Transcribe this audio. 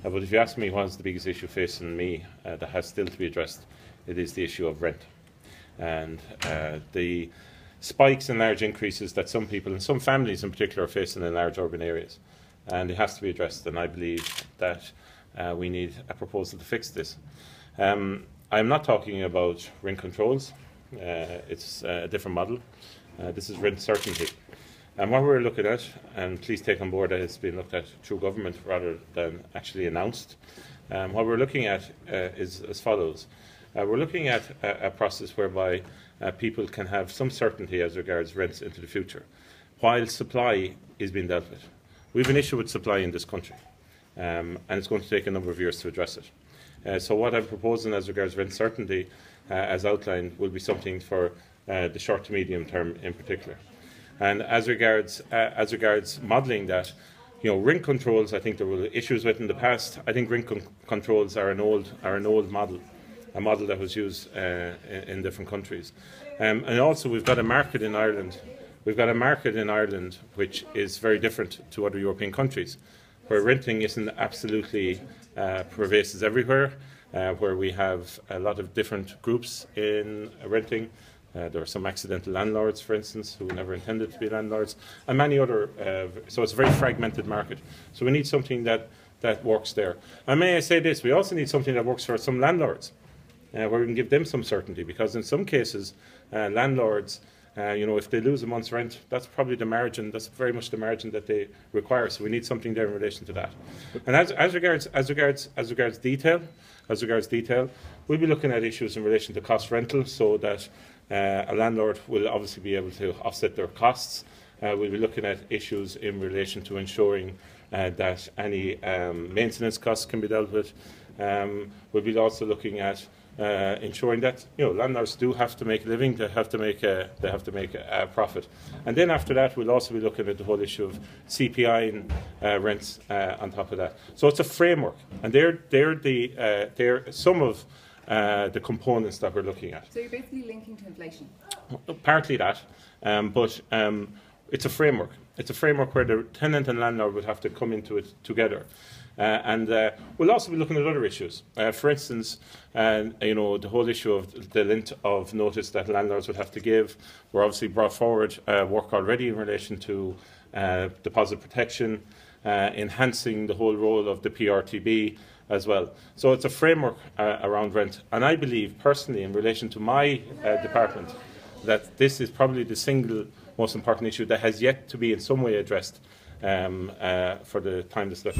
But if you ask me what is the biggest issue facing me that has still to be addressed, it is the issue of rent. And the spikes and large increases that some people, and some families in particular, are facing in large urban areas. And it has to be addressed, and I believe that we need a proposal to fix this. I'm not talking about rent controls. It's a different model. This is rent certainty. And what we're looking at, and please take on board that it's been looked at through government rather than actually announced, what we're looking at is as follows. We're looking at a process whereby people can have some certainty as regards rents into the future, while supply is being dealt with. We have an issue with supply in this country, and it's going to take a number of years to address it. So what I'm proposing as regards rent certainty, as outlined, will be something for the short to medium term in particular. And as regards modelling that, rent controls, I think there were issues with in the past. I think rent controls are an old model, a model that was used in different countries. And also, we've got a market in Ireland. We've got a market in Ireland which is very different to other European countries, where renting isn't absolutely pervasive everywhere, where we have a lot of different groups in renting. There are some accidental landlords, for instance, who never intended to be landlords, and many other. So it's a very fragmented market. So we need something that works there. And may I say this, we also need something that works for some landlords, where we can give them some certainty, because in some cases, landlords, if they lose a month's rent, that's probably the margin, that's very much the margin that they require. So we need something there in relation to that. And as regards detail, we'll be looking at issues in relation to cost rental, so that a landlord will obviously be able to offset their costs. We'll be looking at issues in relation to ensuring that any maintenance costs can be dealt with. We'll be also looking at ensuring that landlords do have to make a living, they have to make a profit. And then after that, we'll also be looking at the whole issue of CPI and rents on top of that. So it's a framework, and they're some of the components that we're looking at. So you're basically linking to inflation? Partly that, but it's a framework. It's a framework where the tenant and landlord would have to come into it together. And we'll also be looking at other issues. For instance, the whole issue of the length of notice that landlords would have to give. We're obviously brought forward work already in relation to deposit protection, enhancing the whole role of the PRTB as well. So it's a framework around rent. And I believe personally, in relation to my department, that this is probably the single most important issue that has yet to be in some way addressed for the time that's left.